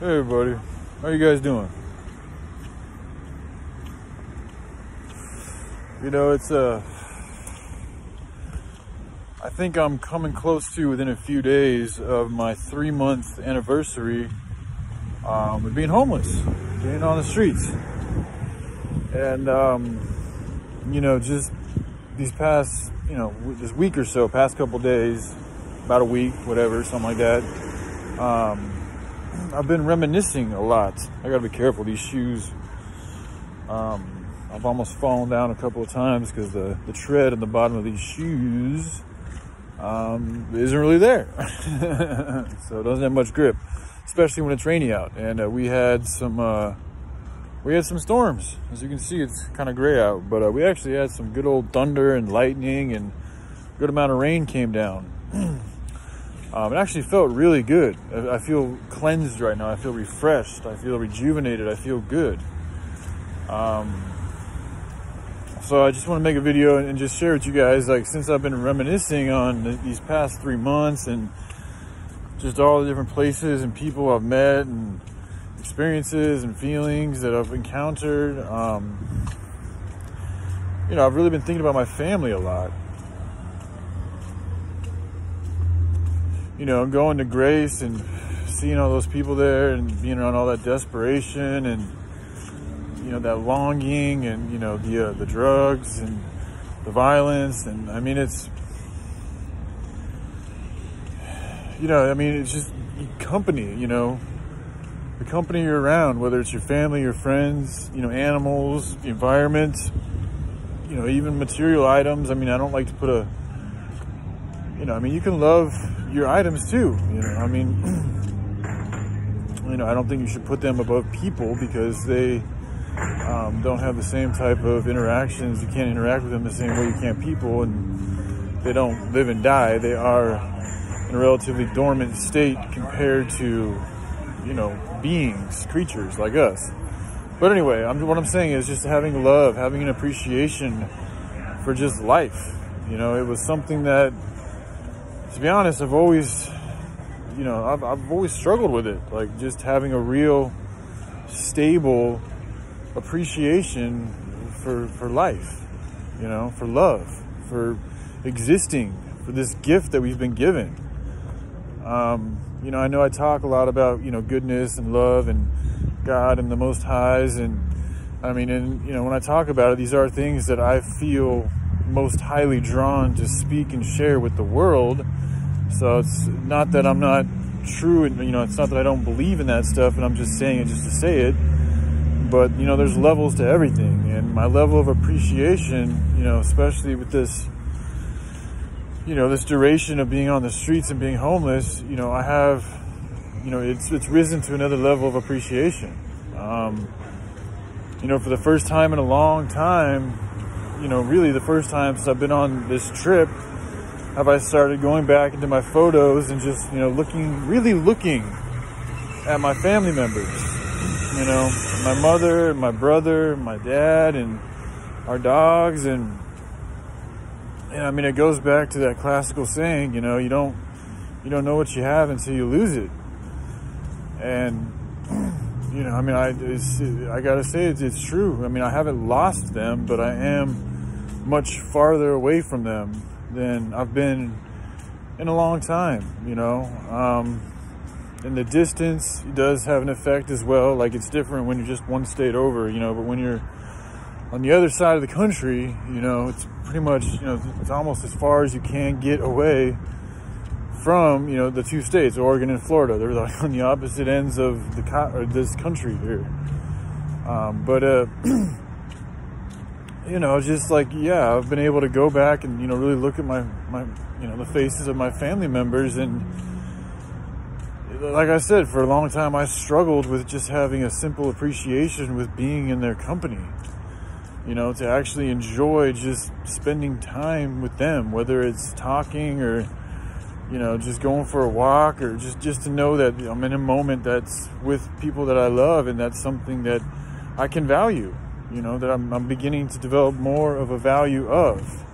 Hey everybody, how you guys doing? You know, it's I think I'm coming close to within a few days of my 3-month anniversary with being homeless, being on the streets. And you know, just these past, you know, this week or so, past couple days, about a week, whatever, something like that, I've been reminiscing a lot. I gotta be careful, these shoes, I've almost fallen down a couple of times because the tread in the bottom of these shoes isn't really there. So it doesn't have much grip, especially when it's rainy out. And we had some storms. As you can see, it's kind of gray out, but we actually had some good old thunder and lightning, and a good amount of rain came down. It actually felt really good. I feel cleansed right now. I feel refreshed. I feel rejuvenated. I feel good. So I just want to make a video and just share with you guys, like, since I've been reminiscing on these past 3 months and just all the different places and people I've met and experiences and feelings that I've encountered, you know, I've really been thinking about my family a lot. You know, going to Grace and seeing all those people there and being around all that desperation and, you know, that longing and, you know, the drugs and the violence. And I mean, it's, you know, I mean, it's just company, you know, the company you're around, whether it's your family, your friends, you know, animals, the environment, you know, even material items. I mean, I don't like to put a, you know, I mean, you can love your items too, you know, I mean, you know, I don't think you should put them above people because they don't have the same type of interactions. You can't interact with them the same way you can people, and they don't live and die. They are in a relatively dormant state compared to, you know, beings, creatures like us. But anyway, what I'm saying is just having love, having an appreciation for just life. You know, it was something that, to be honest, I've always, you know, I've always struggled with it. Like, just having a real stable appreciation for life, you know, for love, for existing, for this gift that we've been given. You know I talk a lot about, you know, goodness and love and God and the Most Highs, and I mean, and you know, when I talk about it, these are things that I feel most highly drawn to speak and share with the world. So it's not that I'm not true, and, you know, it's not that I don't believe in that stuff and I'm just saying it just to say it. But, you know, there's levels to everything, and my level of appreciation, you know, especially with this, you know, this duration of being on the streets and being homeless, you know, I have, you know, it's risen to another level of appreciation. You know, for the first time in a long time, you know, really the first time since I've been on this trip, have I started going back into my photos and just, you know, really looking at my family members. You know, my mother, and my brother, my dad, and our dogs, and I mean, it goes back to that classical saying, you know, you don't know what you have until you lose it. And you know, I mean, I gotta say it's true. I mean, I haven't lost them, but I am much farther away from them than I've been in a long time. You know. And the distance does have an effect as well. Like, it's different when you're just one state over, you know, but when you're on the other side of the country, you know, it's pretty much, you know, it's almost as far as you can get away from, you know, the 2 states, Oregon and Florida. They're like on the opposite ends of this country here. You know, just like, yeah, I've been able to go back and, you know, really look at my you know, the faces of my family members. And like I said, for a long time, I struggled with just having a simple appreciation with being in their company. You know, to actually enjoy just spending time with them, whether it's talking or, you know, just going for a walk, or just to know that I'm in a moment that's with people that I love, and that's something that I can value, you know, that I'm beginning to develop more of a value of.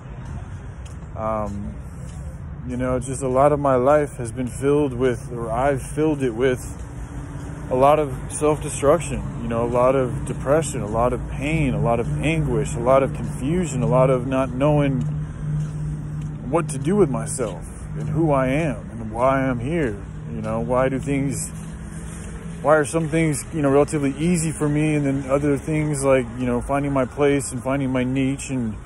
You know, just a lot of my life has been filled with, or I've filled it with, a lot of self-destruction, you know, a lot of depression, a lot of pain, a lot of anguish, a lot of confusion, a lot of not knowing what to do with myself and who I am and why I'm here. You know, why are some things, you know, relatively easy for me, and then other things like, you know, finding my place and finding my niche and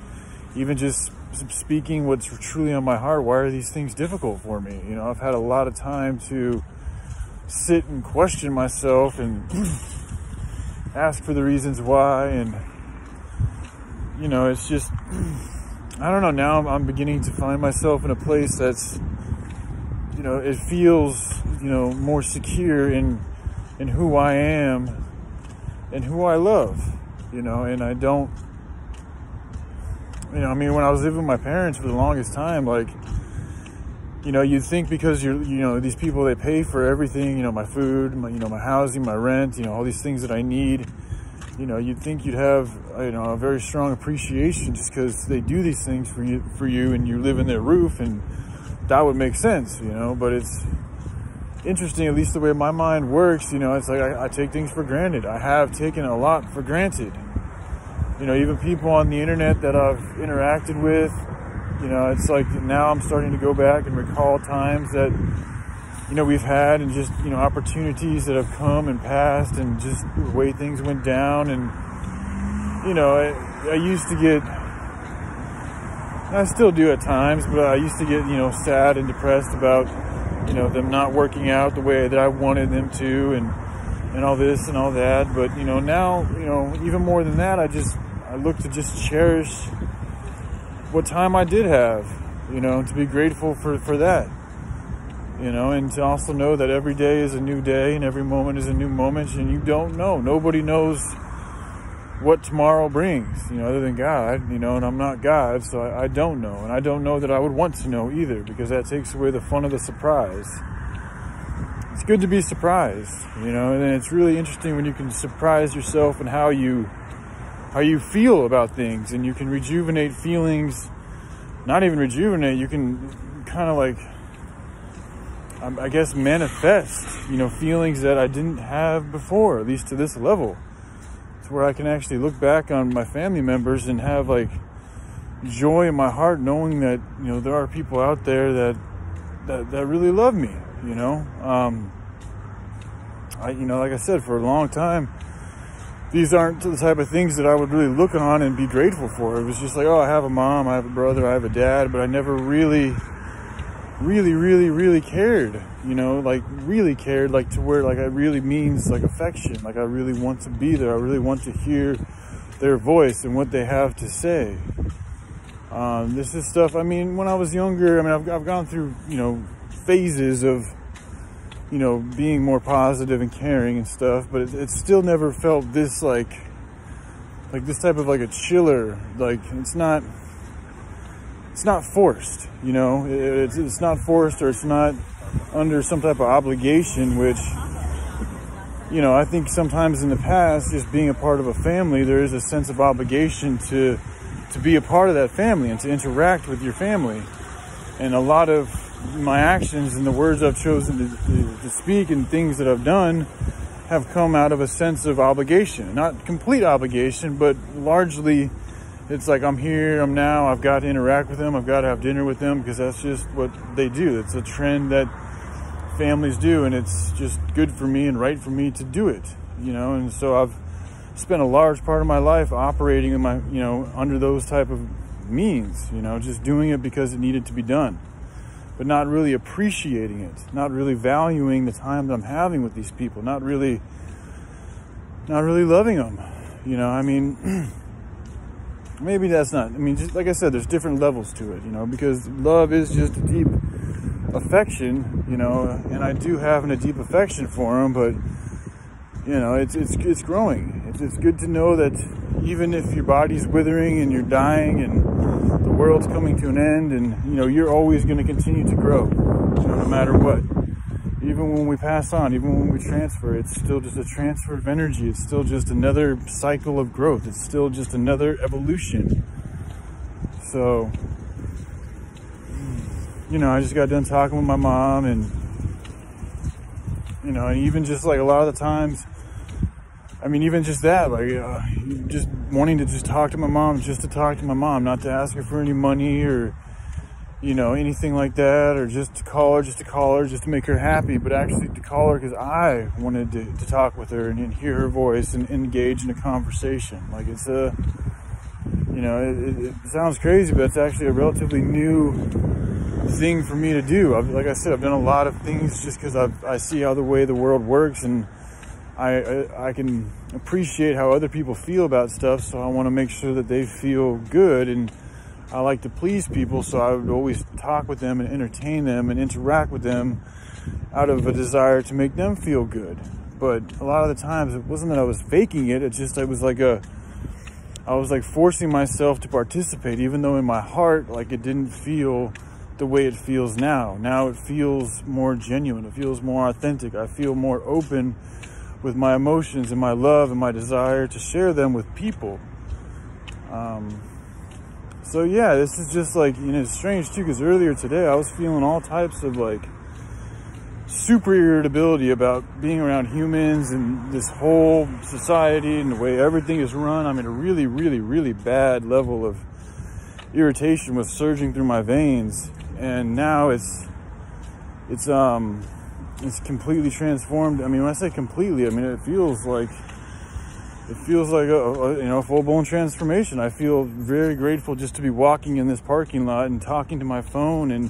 even just speaking what's truly on my heart, why are these things difficult for me? You know, I've had a lot of time to sit and question myself and ask for the reasons why, and you know, it's just, I don't know, now I'm beginning to find myself in a place that's, you know, it feels, you know, more secure in who I am and who I love, you know. And I don't, you know, I mean, when I was living with my parents for the longest time, like, you know, you'd think because you know, these people, they pay for everything, you know, my food, you know, my housing, my rent, you know, all these things that I need, you know, you'd think you'd have, you know, a very strong appreciation just because they do these things for you and you live in their roof, and that would make sense, you know. But it's interesting, at least the way my mind works, you know, it's like I take things for granted. I have taken a lot for granted. You know, even people on the internet that I've interacted with, you know, it's like now I'm starting to go back and recall times that, you know, we've had, and just, you know, opportunities that have come and passed, and just the way things went down. And, you know, I used to get, I still do at times, but I used to get, you know, sad and depressed about, you know, them not working out the way that I wanted them to, and all this and all that. But, you know, now, you know, even more than that, I look to just cherish what time I did have, you know, to be grateful for that, you know, and to also know that every day is a new day and every moment is a new moment, and you don't know. Nobody knows what tomorrow brings, you know, other than God, you know, and I'm not God, so I don't know. And I don't know that I would want to know either, because that takes away the fun of the surprise. It's good to be surprised, you know, and it's really interesting when you can surprise yourself and how you feel about things, and you can rejuvenate feelings. Not even rejuvenate, you can kind of like, I guess, manifest, you know, feelings that I didn't have before, at least to this level. It's where I can actually look back on my family members and have like joy in my heart, knowing that, you know, there are people out there that really love me, you know. You know, like I said, for a long time, these aren't the type of things that I would really look on and be grateful for. It was just like, oh, I have a mom, I have a brother, I have a dad, but I never really cared, you know, like really cared, like to where like it really means like affection. Like I really want to be there. I really want to hear their voice and what they have to say. This is stuff, I mean, when I was younger, I mean, I've gone through, you know, phases of, you know, being more positive and caring and stuff, but it still never felt this like this type of like a chiller. Like it's not forced, you know. It's not forced, or it's not under some type of obligation, which, you know, I think sometimes in the past, just being a part of a family, there is a sense of obligation to be a part of that family and to interact with your family. And a lot of my actions and the words I've chosen to speak and things that I've done have come out of a sense of obligation. Not complete obligation, but largely it's like, I'm here, I'm now, I've got to interact with them, I've got to have dinner with them, because that's just what they do. It's a trend that families do, and it's just good for me and right for me to do it, you know. And so I've spent a large part of my life operating in my, you know, under those type of means, you know, just doing it because it needed to be done, but not really appreciating it, not really valuing the time that I'm having with these people, not really loving them, you know. I mean, maybe that's not, I mean, just like I said, there's different levels to it, you know, because love is just a deep affection, you know, and I do have a deep affection for them, but, you know, it's growing. It's good to know that even if your body's withering and you're dying and the world's coming to an end, and, you know, you're always going to continue to grow, you know, no matter what. Even when we pass on, even when we transfer, it's still just a transfer of energy. It's still just another cycle of growth. It's still just another evolution. So, you know, I just got done talking with my mom, and you know, and even just like a lot of the times, I mean, even just that, like, just wanting to just talk to my mom, just to talk to my mom, not to ask her for any money or, you know, anything like that, or just to call her, just to make her happy, but actually to call her because I wanted to talk with her and hear her voice and engage in a conversation. Like, it's a, you know, it sounds crazy, but it's actually a relatively new thing for me to do. Like I said, I've done a lot of things just because I see how the way the world works, and I can appreciate how other people feel about stuff, so I want to make sure that they feel good, and I like to please people, so I would always talk with them and entertain them and interact with them out of a desire to make them feel good. But a lot of the times it wasn't that I was faking it, it's just I was like forcing myself to participate, even though in my heart, like, it didn't feel the way it feels now. Now it feels more genuine, it feels more authentic, I feel more open with my emotions and my love and my desire to share them with people. So yeah, this is just like, you know, it's strange too, because earlier today I was feeling all types of like super irritability about being around humans and this whole society and the way everything is run. I mean, a really, really, really bad level of irritation was surging through my veins, and now it's completely transformed. I mean, when I say completely, I mean it feels like a you know, full-blown transformation. I feel very grateful just to be walking in this parking lot and talking to my phone, and,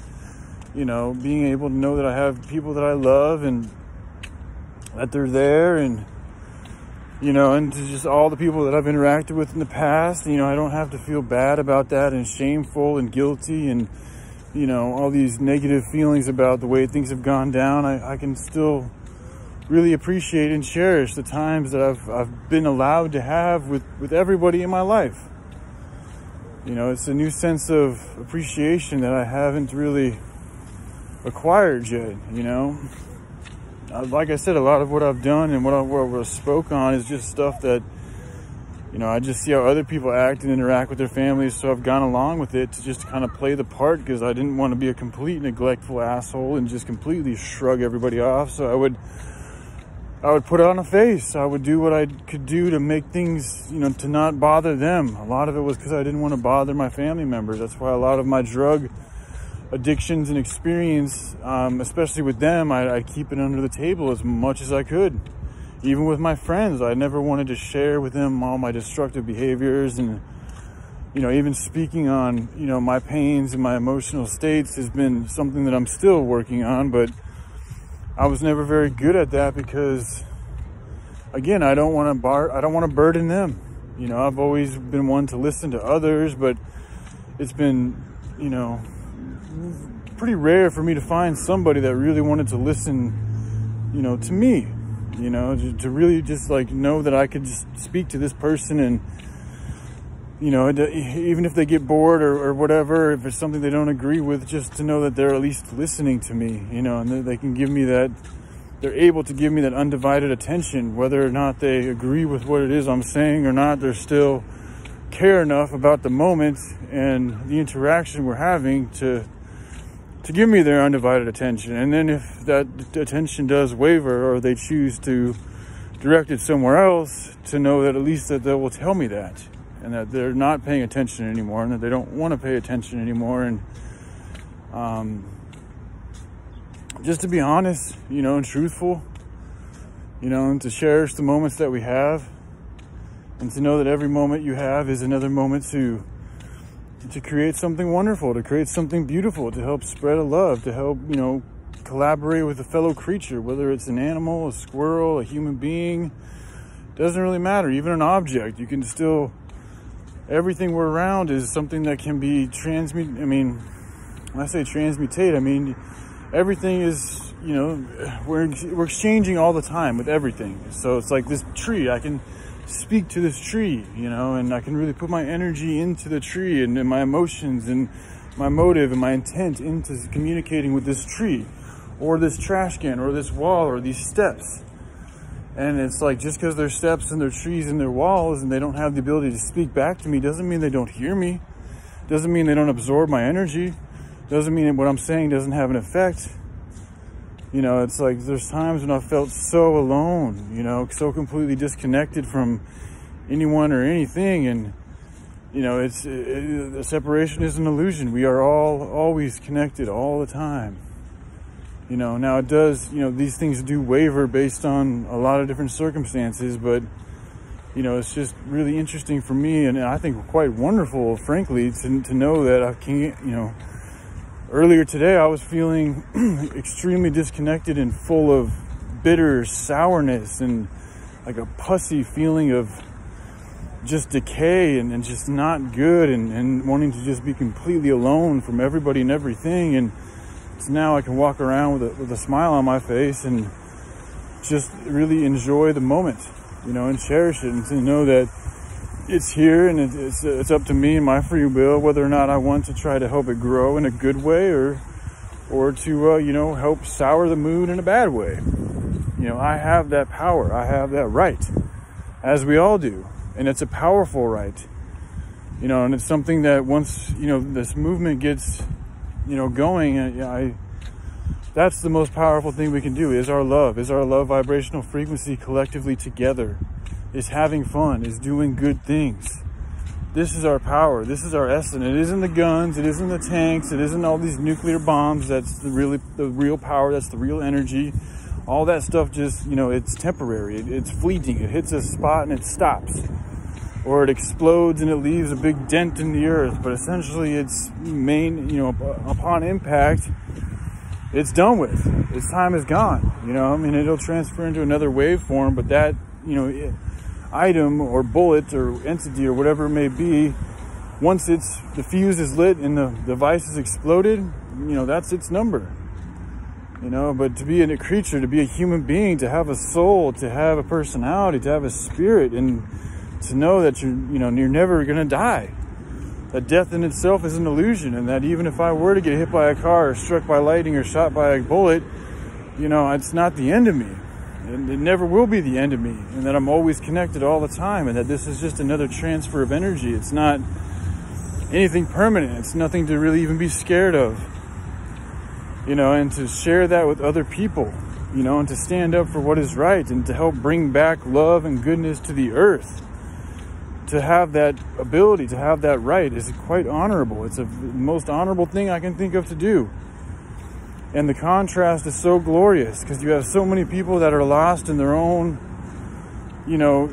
you know, being able to know that I have people that I love and that they're there, and, you know, and to just all the people that I've interacted with in the past. You know, I don't have to feel bad about that and shameful and guilty and, you know, all these negative feelings about the way things have gone down. I can still really appreciate and cherish the times that I've been allowed to have with everybody in my life. You know, it's a new sense of appreciation that I haven't really acquired yet, you know. Like I said, a lot of what I've done and what I spoke on is just stuff that, you know, I just see how other people act and interact with their families, so I've gone along with it to just kind of play the part, because I didn't want to be a complete neglectful asshole and just completely shrug everybody off. So I would put on a face. I would do what I could do to make things, you know, to not bother them. A lot of it was because I didn't want to bother my family members. That's why a lot of my drug addictions and experience, especially with them, I'd keep it under the table as much as I could. Even with my friends, I never wanted to share with them all my destructive behaviors, and, you know, even speaking on, you know, my pains and my emotional states has been something that I'm still working on, but I was never very good at that because, again, I don't want to burden them. You know, I've always been one to listen to others, but it's been, you know, pretty rare for me to find somebody that really wanted to listen, you know, to me, you know, to really just like know that I could just speak to this person, and, you know, even if they get bored or whatever, if it's something they don't agree with, just to know that they're at least listening to me, you know, and that they can give me that, they're able to give me that undivided attention, whether or not they agree with what it is I'm saying or not. They're still care enough about the moment and the interaction we're having to give me their undivided attention. And then if that attention does waver or they choose to direct it somewhere else, to know that at least that they will tell me that, and that they're not paying attention anymore, and that they don't want to pay attention anymore. And just to be honest, you know, and truthful, you know, and to cherish the moments that we have, and to know that every moment you have is another moment to create something wonderful, to create something beautiful, to help spread a love, to help, you know, collaborate with a fellow creature, whether it's an animal, a squirrel, a human being, doesn't really matter, even an object. You can still, everything we're around is something that can be transmuted. I mean, when I say transmutate, I mean, everything is, you know, we're exchanging all the time with everything. So it's like this tree, I can speak to this tree, you know, and I can really put my energy into the tree, and my emotions and my motive and my intent into communicating with this tree or this trash can or this wall or these steps. And it's like, just because there's steps and there's trees and their walls and they don't have the ability to speak back to me doesn't mean they don't hear me, doesn't mean they don't absorb my energy, doesn't mean that what I'm saying doesn't have an effect. You know, it's like there's times when I felt so alone, you know, so completely disconnected from anyone or anything. And, you know, the separation is an illusion. We are all always connected all the time. You know, now it does, you know, these things do waver based on a lot of different circumstances, but, you know, it's just really interesting for me, and I think quite wonderful, frankly, to know that I can, you know, earlier today I was feeling extremely disconnected and full of bitter sourness and like a pussy feeling of just decay and just not good, and wanting to just be completely alone from everybody and everything. And so now I can walk around with a smile on my face and just really enjoy the moment, you know, and cherish it, and to know that it's here, and it's up to me and my free will whether or not I want to try to help it grow in a good way or to you know, help sour the mood in a bad way. You know, I have that power, I have that right, as we all do, and it's a powerful right, you know, and it's something that once, you know, this movement gets, you know, going, that's the most powerful thing we can do, is our love vibrational frequency collectively together, is having fun, is doing good things. This is our power, this is our essence. It isn't the guns, it isn't the tanks, it isn't all these nuclear bombs. That's the real power, that's the real energy. All that stuff just, you know, it's temporary, it's fleeting. It hits a spot and it stops, or it explodes and it leaves a big dent in the earth. But essentially its main, you know, upon impact, it's done with. Its time is gone, you know. I mean, it'll transfer into another waveform, but that, you know, item or bullet or entity or whatever it may be, once the fuse is lit and the device is exploded, you know, that's its number, you know. But to be a creature, to be a human being, to have a soul, to have a personality, to have a spirit, and to know that you're never gonna die, that death in itself is an illusion, and that even if I were to get hit by a car or struck by lightning or shot by a bullet, you know, it's not the end of me. And it never will be the end of me, and that I'm always connected all the time, and that this is just another transfer of energy. It's not anything permanent. It's nothing to really even be scared of, you know, and to share that with other people, you know, and to stand up for what is right, and to help bring back love and goodness to the earth. To have that ability, to have that right, is quite honorable. It's the most honorable thing I can think of to do. And the contrast is so glorious, because you have so many people that are lost in their own, you know,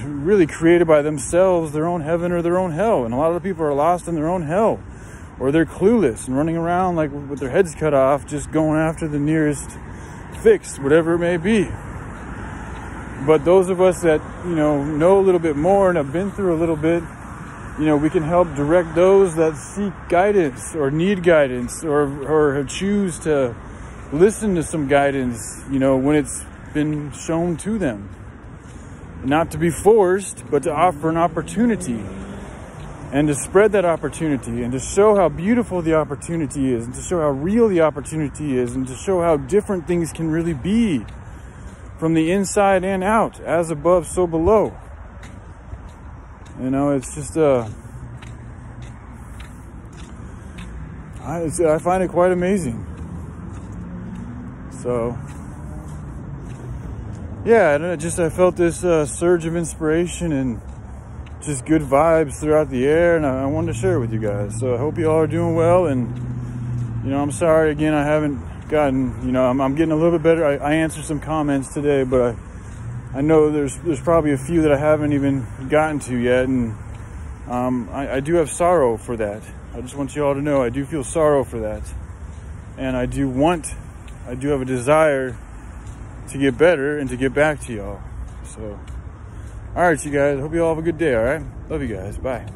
really created by themselves, their own heaven or their own hell. And a lot of people are lost in their own hell, or they're clueless and running around like with their heads cut off, just going after the nearest fix, whatever it may be. But those of us that, you know a little bit more and have been through a little bit, you know, we can help direct those that seek guidance or need guidance, or choose to listen to some guidance, you know, when it's been shown to them. Not to be forced, but to offer an opportunity, and to spread that opportunity, and to show how beautiful the opportunity is, and to show how real the opportunity is, and to show how different things can really be from the inside and out, as above, so below. You know, it's just, I find it quite amazing. So, yeah, I felt this surge of inspiration and just good vibes throughout the air, and I wanted to share it with you guys. So I hope you all are doing well, and, you know, I'm sorry again, I haven't gotten, you know, I'm getting a little bit better. I answered some comments today, but I know there's probably a few that I haven't even gotten to yet, and I do have sorrow for that. I just want you all to know I do feel sorrow for that, and I do have a desire to get better and to get back to y'all. So, all right, you guys, hope you all have a good day. All right, love you guys. Bye.